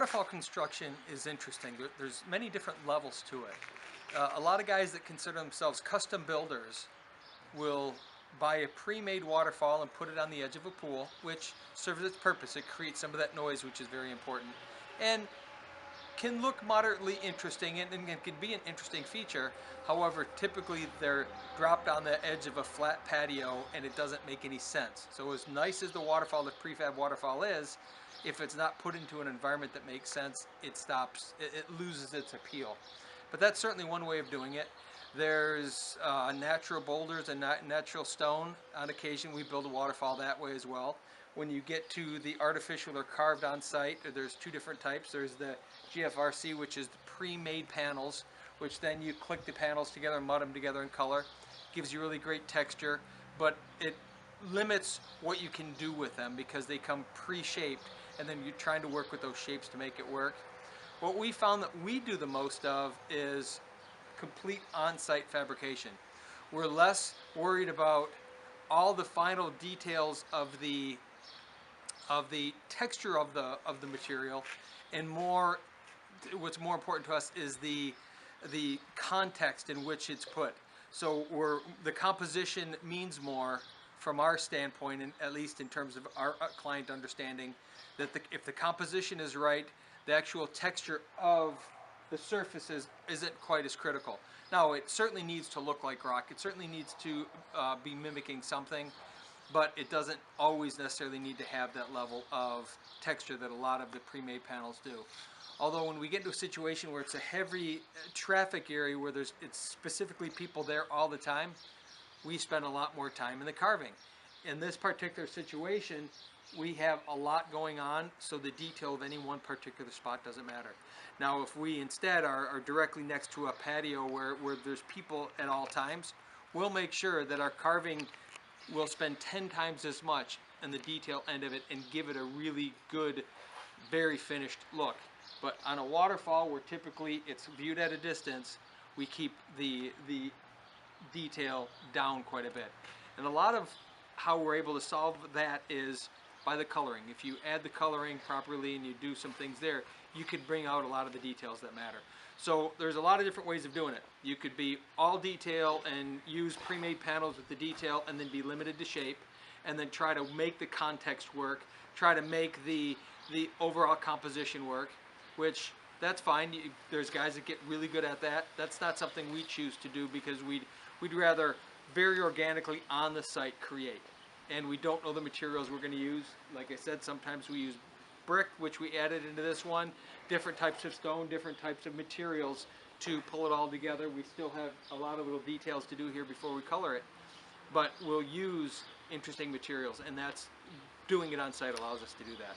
waterfall construction is interesting. There's many different levels to it. A lot of guys that consider themselves custom builders will buy a pre-made waterfall and put it on the edge of a pool, which serves its purpose. It creates some of that noise, which is very important, and can look moderately interesting and can be an interesting feature. However, typically they're dropped on the edge of a flat patio and it doesn't make any sense. So as nice as the waterfall, the prefab waterfall is, if it's not put into an environment that makes sense, it stops, it loses its appeal. But that's certainly one way of doing it. There's natural boulders and natural stone. On occasion we build a waterfall that way as well. When you get to the artificial or carved on site, there's two different types. There's the GFRC, which is the pre-made panels, which then you click the panels together and mud them together in color. Gives you really great texture, but it limits what you can do with them because they come pre-shaped and then you're trying to work with those shapes to make it work. What we found that we do the most of is complete on-site fabrication. We're less worried about all the final details of the texture of the material, and more, what's more important to us is the context in which it's put. So the composition means more from our standpoint, and at least in terms of our client understanding, that if the composition is right, the actual texture of the surfaces isn't quite as critical. Now, it certainly needs to look like rock. It certainly needs to be mimicking something, but it doesn't always necessarily need to have that level of texture that a lot of the pre-made panels do. Although when we get into a situation where it's a heavy traffic area where it's specifically people there all the time, we spend a lot more time in the carving. In this particular situation, we have a lot going on, so the detail of any one particular spot doesn't matter. Now, if we instead are directly next to a patio where there's people at all times, we'll make sure that our carving will spend 10 times as much in the detail end of it and give it a really good, very finished look. But on a waterfall, where typically it's viewed at a distance, we keep the detail down quite a bit. And a lot of how we're able to solve that is by the coloring. If you add the coloring properly and you do some things there, you could bring out a lot of the details that matter. So there's a lot of different ways of doing it. You could be all detail and use pre-made panels with the detail and then be limited to shape, and then try to make the context work, try to make the overall composition work, which that's fine. There's guys that get really good at that. That's not something we choose to do because we'd rather very organically on the site create. And we don't know the materials we're going to use. Like I said, sometimes we use brick, which we added into this one, different types of stone, different types of materials to pull it all together. We still have a lot of little details to do here before we color it, but we'll use interesting materials, and that's doing it on site allows us to do that.